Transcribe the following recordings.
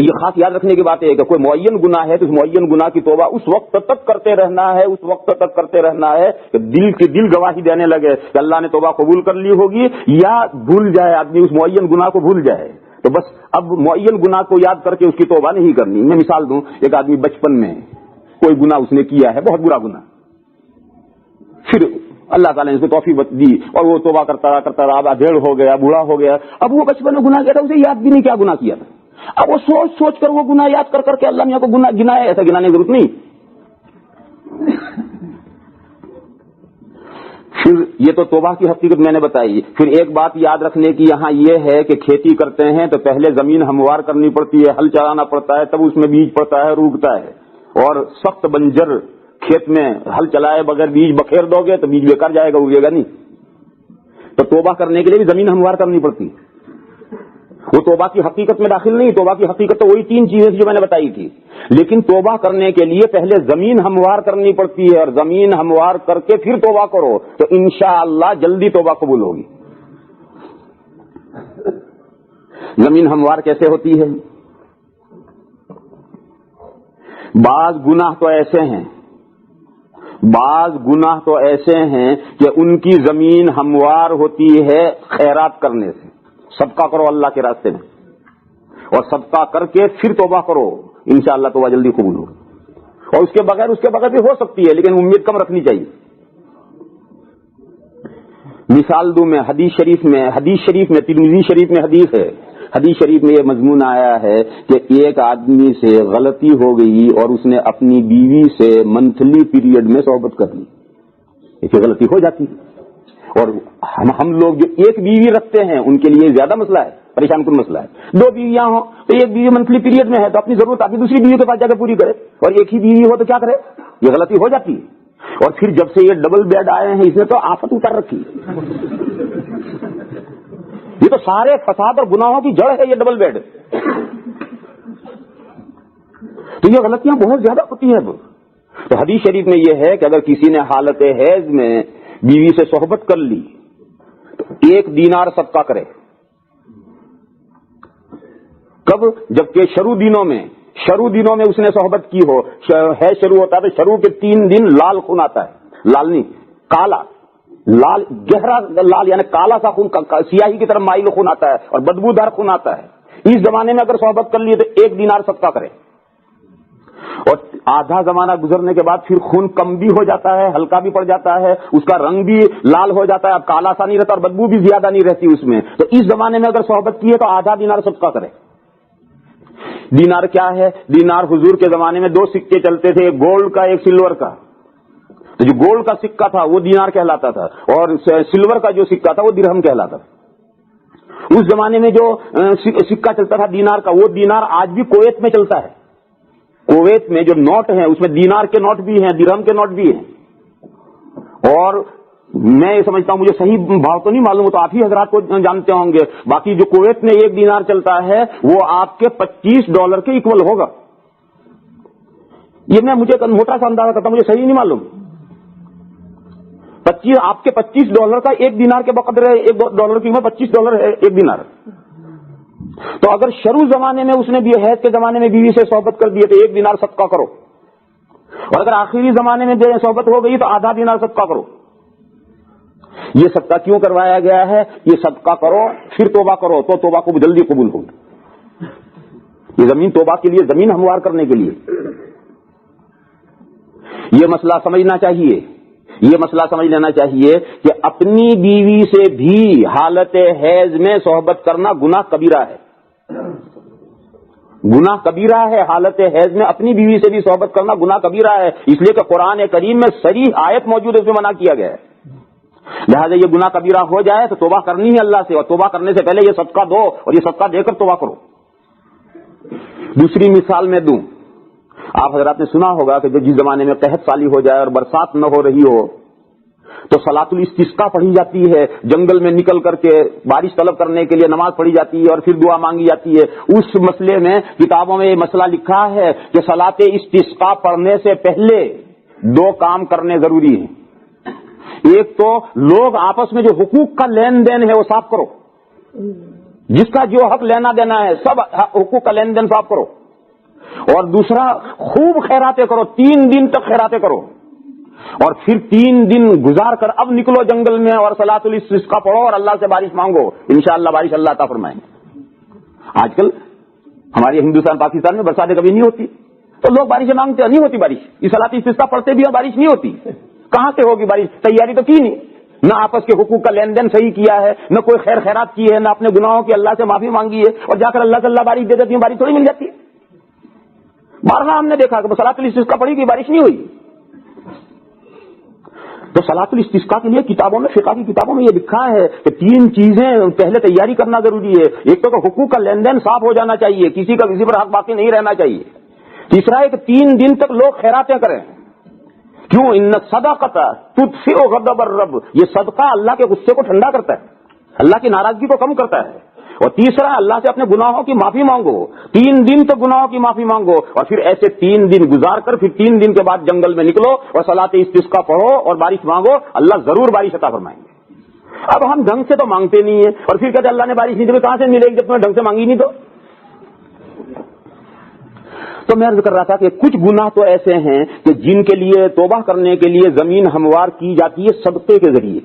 تو یہ خاص یاد رکھنے کی بات ہے کہ کوئی معین گناہ ہے تو اس معین گناہ کی توبہ اس وقت تک کرتے رہنا ہے، اس وقت تک کرتے رہنا ہے کہ دل گواہی دینے لگے کہ اللہ نے توبہ قبول کر لی ہوگی، یا بھول جائے آدمی اس معین گناہ کو بھول جائے تو بس اب معین گناہ کو یاد کر کے اس کی توبہ نہیں کرنی۔ میں مثال دوں، ایک آدمی بچپن میں کوئی گناہ اس نے کیا ہے، بہت برا گناہ، پھر اللہ تعالیٰ نے اس کو توفیق دی اور وہ توبہ کرتا رہا، اب ادھیڑ ہو گیا، بوڑھا ہو گیا، اب وہ بچپن میں گناہ کیا تھا اسے یاد بھی نہیں کیا گناہ کیا تھا، اب وہ سوچ سوچ کر وہ گناہ یاد کر کے اللہ میاں کو گناہ گنایا، ایسا گنانے کی ضرورت نہیں۔ پھر یہ تو توبہ کی حقیقت میں نے بتائی۔ پھر ایک بات یاد رکھنے کی یہاں یہ ہے کہ کھیتی کرتے ہیں تو پہلے زمین ہموار کرنی پڑتی ہے، ہل چلانا پڑتا ہے، تب اس میں بیج پڑتا ہے، روکتا ہے، اور سخت بنجر کھیت میں ہل چلائے بغیر بیج بکھیر دو گے تو بیج بیکار جائے گا، اگے گا نہیں۔ تو توبہ کرنے کے لیے بھی زمین ہموار کرنی پڑتی ہے، وہ توبہ کی حقیقت میں داخل نہیں۔ توبہ کی حقیقت تو وہی 3 چیزیں جو میں نے بتائی تھی، لیکن توبہ کرنے کے لیے پہلے زمین ہموار کرنی پڑتی ہے، اور زمین ہموار کر کے پھر توبہ کرو تو انشاءاللہ جلدی توبہ قبول ہوگی۔ زمین ہموار کیسے ہوتی ہے؟ بعض گناہ تو ایسے ہیں کہ ان کی زمین ہموار ہوتی ہے خیرات کرنے سے۔ صدقہ کرو اللہ کے راستے میں، اور صدقہ کر کے پھر توبہ کرو، انشاءاللہ توبہ جلدی قبول ہوگی۔ اور اس کے بغیر بھی ہو سکتی ہے، لیکن امید کم رکھنی چاہیے۔ مثال دوں میں، حدیث شریف میں ترمذی شریف میں حدیث شریف میں یہ مضمون آیا ہے کہ ایک آدمی سے غلطی ہو گئی اور اس نے اپنی بیوی سے منتھلی پیریڈ میں صحبت کر لی۔ ایسی غلطی ہو جاتی ہے، اور ہم لوگ جو ایک بیوی رکھتے ہیں ان کے لیے زیادہ مسئلہ ہے، پریشان کن مسئلہ ہے۔ 2 بیویاں ہوں تو ایک بیوی منتھلی پیریڈ میں ہے تو اپنی ضرورت اپنی دوسری بیوی کے پاس جا کے پوری کرے، اور ایک ہی بیوی ہو تو کیا کرے؟ یہ غلطی ہو جاتی ہے۔ اور پھر جب سے یہ ڈبل بیڈ آئے ہیں اس نے تو آفت اتار رکھی ہے۔ یہ تو سارے فساد اور گناہوں کی جڑ ہے یہ ڈبل بیڈ۔ تو یہ غلطیاں بہت زیادہ ہوتی ہیں۔ تو حدیث شریف میں یہ ہے کہ اگر کسی نے حالت حیض میں بیوی سے صحبت کر لی تو 1 دینار صدقہ کرے۔ کب؟ جبکہ شروع دنوں میں اس نے صحبت کی ہو، ہے شروع ہوتا ہے تو شروع کے 3 دن لال خون آتا ہے، لال نہیں کالا، لال گہرا لال یعنی کالا سا خون، سیاہی کی طرف مائل خون آتا ہے اور بدبودار خون آتا ہے۔ اس زمانے میں اگر صحبت کر لی تو 1 دینار صدقہ کرے، اور آدھا زمانہ گزرنے کے بعد پھر خون کم بھی ہو جاتا ہے، ہلکا بھی پڑ جاتا ہے، اس کا رنگ بھی لال ہو جاتا ہے، اب کالا سا نہیں رہتا اور بدبو بھی زیادہ نہیں رہتی اس میں، تو اس زمانے میں اگر صحبت کی ہے تو آدھا دینار صدقہ کرے۔ دینار کیا ہے؟ دینار حضور کے زمانے میں 2 سکے چلتے تھے، ایک گولڈ کا ایک سلور کا، تو جو گولڈ کا سکہ تھا وہ دینار کہلاتا تھا، اور سلور کا جو سکہ تھا وہ درہم کہلاتا تھا۔ اس زمانے میں جو سکہ چلتا تھا دینار کا، وہ دینار آج بھی کویت میں چلتا ہے۔ کویت میں جو نوٹ ہیں اس میں دینار کے نوٹ بھی ہیں، درہم کے نوٹ بھی ہیں، اور میں یہ سمجھتا ہوں، مجھے صحیح بھاؤ تو نہیں معلوم، تو آپ ہی حضرات کو جانتے ہوں گے، باقی جو کویت میں 1 دینار چلتا ہے وہ آپ کے $25 کے ایکول ہوگا۔ یہ میں مجھے موٹا سا اندازہ کرتا ہوں، مجھے صحیح نہیں معلوم۔ آپ کے $25 کا 1 دینار کے بقدر ہے، $1 کی قیمت $25 ہے 1 دینار۔ تو اگر شروع زمانے میں اس نے بھی حیض کے زمانے میں بیوی سے صحبت کر دی تو 1 دینار صدقہ کرو، اور اگر آخری زمانے میں صحبت ہو گئی تو آدھا دینار صدقہ کرو۔ یہ صدقہ کیوں کروایا گیا ہے؟ یہ صدقہ کرو پھر توبہ کرو تو توبہ کو جلدی قبول ہوگی۔ یہ زمین توبہ کے لیے، زمین ہموار کرنے کے لیے یہ مسئلہ سمجھنا چاہیے، یہ مسئلہ سمجھ لینا چاہیے کہ اپنی بیوی سے بھی حالت حیض میں صحبت کرنا گناہ کبیرہ ہے، گناہ کبیرہ ہے۔ حالت حیض میں اپنی بیوی سے بھی صحبت کرنا گناہ کبیرہ ہے، اس لیے کہ قرآن کریم میں صریح آیت موجود ہے، اس میں منع کیا گیا ہے۔ لہٰذا یہ گناہ کبیرہ ہو جائے تو توبہ کرنی ہے اللہ سے، اور توبہ کرنے سے پہلے یہ صدقہ دو اور یہ صدقہ دے کر توبہ کرو۔ دوسری مثال میں دوں، آپ حضرات نے سنا ہوگا کہ جس زمانے میں قحط سالی ہو جائے اور برسات نہ ہو رہی ہو تو صلاۃ الاستسقاء پڑھی جاتی ہے، جنگل میں نکل کر کے بارش طلب کرنے کے لیے نماز پڑھی جاتی ہے اور پھر دعا مانگی جاتی ہے۔ اس مسئلے میں کتابوں میں یہ مسئلہ لکھا ہے کہ صلاۃ استسقاء پڑھنے سے پہلے 2 کام کرنے ضروری ہیں۔ ایک تو لوگ آپس میں جو حقوق کا لین دین ہے وہ صاف کرو، جس کا جو حق لینا دینا ہے سب حقوق کا لین دین صاف کرو. اور دوسرا خوب خیراتیں کرو, 3 دن تک خیراتیں کرو, اور پھر 3 دن گزار کر اب نکلو جنگل میں اور صلاۃ الاستسقاء پڑھو اور اللہ سے بارش مانگو, انشاءاللہ بارش اللہ عطا فرمائیں گے. آج کل ہمارے ہندوستان پاکستان میں برساتیں کبھی نہیں ہوتی تو لوگ بارشیں مانگتے, نہیں ہوتی بارش. یہ صلاۃ استسقاء پڑھتے بھی اور بارش نہیں ہوتی. کہاں سے ہوگی بارش؟ تیاری تو کی نہیں, نہ آپس کے حقوق کا لین دین صحیح کیا ہے, نہ کوئی خیر خیرات کی ہے, نہ اپنے گناہوں کی اللہ سے معافی مانگی ہے, اور جا کر اللہ سے اللہ بارش دے دیتی ہے, بارش تھوڑی مل جاتی ہے. بارہا ہم نے دیکھا کہ صلاۃ الاستسقاء پڑھی کہ بارش نہیں ہوئی. تو صلاۃ الاستسقاء کے لیے کتابوں میں, فقہ کی کتابوں میں یہ لکھا ہے کہ 3 چیزیں پہلے تیاری کرنا ضروری ہے. ایک تو حقوق کا لین دین صاف ہو جانا چاہیے, کسی کا کسی پر حق باقی نہیں رہنا چاہیے. تیسرا ہے کہ 3 دن تک لوگ خیراتیں کریں. کیوں؟ ان صدقۃ تطفئ غضب الرب, یہ صدقہ اللہ کے غصے کو ٹھنڈا کرتا ہے, اللہ کی ناراضگی کو کم کرتا ہے. اور تیسرا, اللہ سے اپنے گناہوں کی معافی مانگو, 3 دن تک گناہوں کی معافی مانگو, اور پھر ایسے 3 دن گزار کر پھر 3 دن کے بعد جنگل میں نکلو اور صلاۃ استسقاء پڑھو اور بارش مانگو, اللہ ضرور بارش عطا فرمائیں گے. اب ہم ڈھنگ سے تو مانگتے نہیں ہیں, اور پھر کہتے اللہ نے بارش نہیں دی, کہاں سے ملے گی جب تمہیں ڈھنگ سے مانگی نہیں. تو میں عرض کر رہا تھا کہ کچھ گناہ تو ایسے ہیں کہ جن کے لیے توبہ کرنے کے لیے زمین ہموار کی جاتی ہے صدقے کے ذریعے,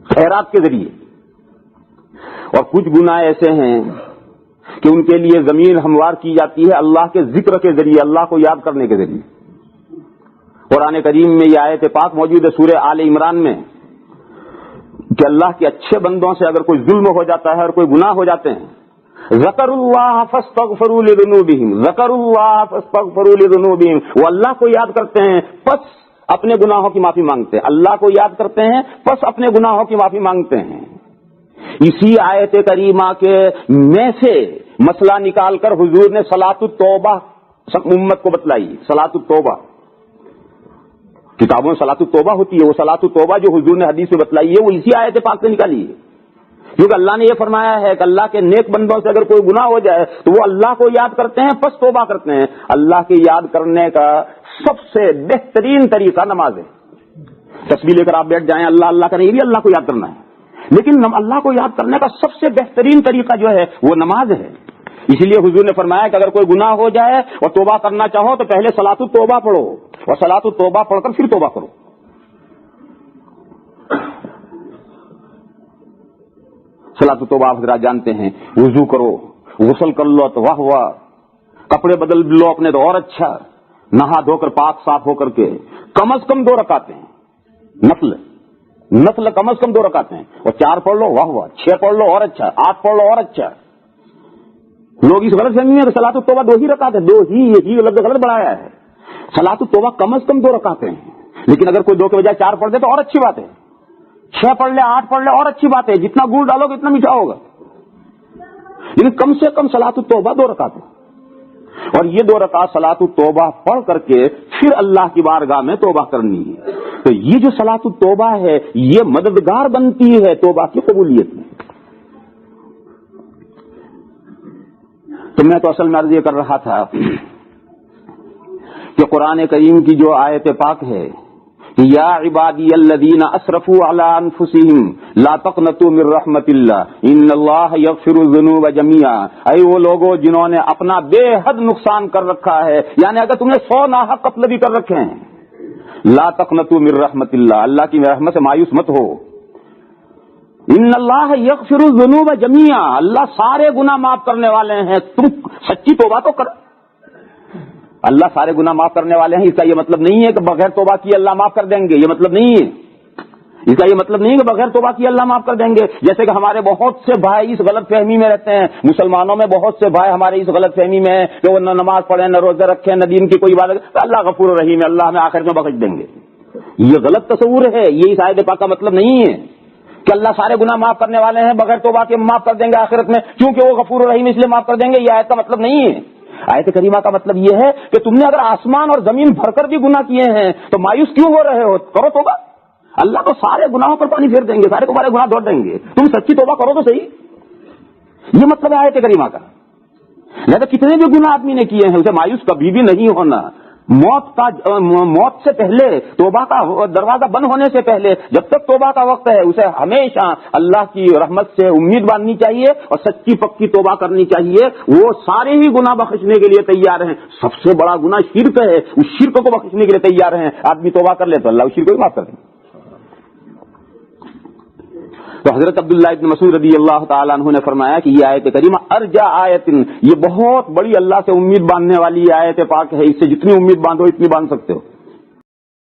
خیرات کے ذریعے, اور کچھ گناہ ایسے ہیں کہ ان کے لیے زمین ہموار کی جاتی ہے اللہ کے ذکر کے ذریعے, اللہ کو یاد کرنے کے ذریعے. قرآن کریم میں یہ آیت پاک موجود ہے سورہ آل عمران میں کہ اللہ کے اچھے بندوں سے اگر کوئی ظلم ہو جاتا ہے اور کوئی گناہ ہو جاتے ہیں, ذکر اللہ فاستغفروا لذنوبہم, ذکر اللہ فاستغفروا لذنوبہم, وہ اللہ کو یاد کرتے ہیں پس اپنے گناہوں کی معافی مانگتے ہیں, اللہ کو یاد کرتے ہیں پس اپنے گناہوں کی معافی مانگتے ہیں. اسی آیت کریمہ کے میں سے مسئلہ نکال کر حضور نے صلاۃ التوبہ امت کو بتلائی. صلاۃ التوبہ کتابوں میں صلاۃ التوبہ ہوتی ہے, وہ صلاۃ التوبہ جو حضور نے حدیث میں بتلائی ہے وہ اسی آیت پاک سے نکالی ہے. کیونکہ اللہ نے یہ فرمایا ہے کہ اللہ کے نیک بندوں سے اگر کوئی گناہ ہو جائے تو وہ اللہ کو یاد کرتے ہیں پس توبہ کرتے ہیں. اللہ کے یاد کرنے کا سب سے بہترین طریقہ نماز ہے. تسبیح لے کر آپ بیٹھ جائیں, اللہ اللہ کریں, یہ بھی اللہ کو یاد کرنا ہے, لیکن اللہ کو یاد کرنے کا سب سے بہترین طریقہ جو ہے وہ نماز ہے. اسی لیے حضور نے فرمایا کہ اگر کوئی گناہ ہو جائے اور توبہ کرنا چاہو تو پہلے صلاۃ التوبہ پڑھو, اور صلاۃ التوبہ پڑھ کر پھر توبہ کرو. صلاۃ التوبہ آپ حضرات جانتے ہیں, وضو کرو, غسل کر لو تو واہ واہ, کپڑے بدل لو اپنے تو اور اچھا, نہا دھو کر پاک صاف ہو کر کے کم از کم 2 رکعتیں نفل کم از کم 2 رکعتیں, اور 4 پڑھ لو واہ واہ, 6 پڑھ لو اور اچھا, 8 پڑھ لو اور اچھا. لوگ اس غلط فہمی ہے کہ صلاۃ التوبہ 2 ہی رکعت ہے, 2 ہی, یہی لفظ غلط بڑھایا ہے. صلاۃ التوبہ کم از کم 2 رکعتیں ہیں, لیکن اگر کوئی 2 کے بجائے 4 پڑھ دے تو اور اچھی بات ہے. 6 پڑھ لے, 8 پڑھ لے اور اچھی بات ہے, جتنا گڑ ڈالو گے اتنا میٹھا ہوگا. لیکن کم سے کم صلاۃ التوبہ 2 رکعت ہے, اور یہ 2 رکعت صلاۃ التوبہ پڑھ کر کے پھر اللہ کی بارگاہ میں توبہ کرنی ہے. تو یہ جو صلاۃ التوبہ ہے یہ مددگار بنتی ہے توبہ کی قبولیت میں. تو میں تو اصل میں عرض یہ کر رہا تھا کہ قرآن کریم کی جو آیت پاک ہے یا عبادی الذین اسرفوا علی انفسہم لا تقنطوا من رحمت اللہ ان اللہ یغفر الذنوب جميعا, اے وہ لوگوں جنہوں نے اپنا بے حد نقصان کر رکھا ہے, یعنی اگر تم نے 100 ناحق قتل بھی کر رکھے ہیں, لا تقنطوا من رحمت اللہ, اللہ کی رحمت سے مایوس مت ہو. ان اللہ یغفر الذنوب جميعا, اللہ سارے گناہ معاف کرنے والے ہیں, تم سچی توبہ تو کر. اللہ سارے گناہ معاف کرنے والے ہیں, اس کا یہ مطلب نہیں ہے کہ بغیر توبہ کیے اللہ معاف کر دیں گے, یہ مطلب نہیں ہے. اس کا یہ مطلب نہیں کہ بغیر توبہ کیے اللہ معاف کر دیں گے. جیسے کہ ہمارے بہت سے بھائی اس غلط فہمی میں رہتے ہیں, مسلمانوں میں بہت سے بھائی ہمارے اس غلط فہمی میں ہیں کہ وہ نہ نماز پڑھیں, نہ روزے رکھیں, نہ دین کی کوئی عبادت, تو اللہ غفور رحیم ہے, اللہ ہمیں آخر میں بخش دیں گے. یہ غلط تصور ہے, یہ اس آیت پاک کا مطلب نہیں ہے کہ اللہ سارے گناہ معاف کرنے والے ہیں, بغیر توبہ کے معاف کر دیں گے آخرت میں, کیونکہ وہ غفور رحیم اس لیے معاف کر دیں گے. یہ آیت کا مطلب نہیں ہے. آیت کریمہ کا مطلب یہ ہے کہ تم نے اگر آسمان اور زمین بھر کر بھی گناہ کیے ہیں تو مایوس کیوں ہو رہے ہو, کرو توبہ. اللہ تو سارے گناہوں پر پانی پھیر دیں گے, سارے تمہارے گناہ دھو دیں گے, تم سچی توبہ کرو تو صحیح. یہ مطلب ہے آیت کریمہ کا. لہذا کتنے بھی گناہ آدمی نے کیے ہیں اسے مایوس کبھی بھی نہیں ہونا. موت سے پہلے، توبہ کا دروازہ بند ہونے سے پہلے، جب تک توبہ کا وقت ہے، اسے ہمیشہ اللہ کی رحمت سے امید باندھنی چاہیے اور سچی پکی توبہ کرنی چاہیے. وہ سارے ہی گناہ بخشنے کے لیے تیار ہیں. سب سے بڑا گناہ شرک ہے، اس شرک کو بخشنے کے لیے تیار ہیں. آدمی توبہ کر لے تو اللہ اس شرک کو معاف کر دیں. تو حضرت عبداللہ ابن مسعود رضی اللہ تعالیٰ عنہ نے فرمایا کہ یہ آیت کریمہ ارجا آیت، یہ بہت بڑی اللہ سے امید باندھنے والی آیت پاک ہے. اس سے جتنی امید باندھو اتنی باندھ سکتے ہو.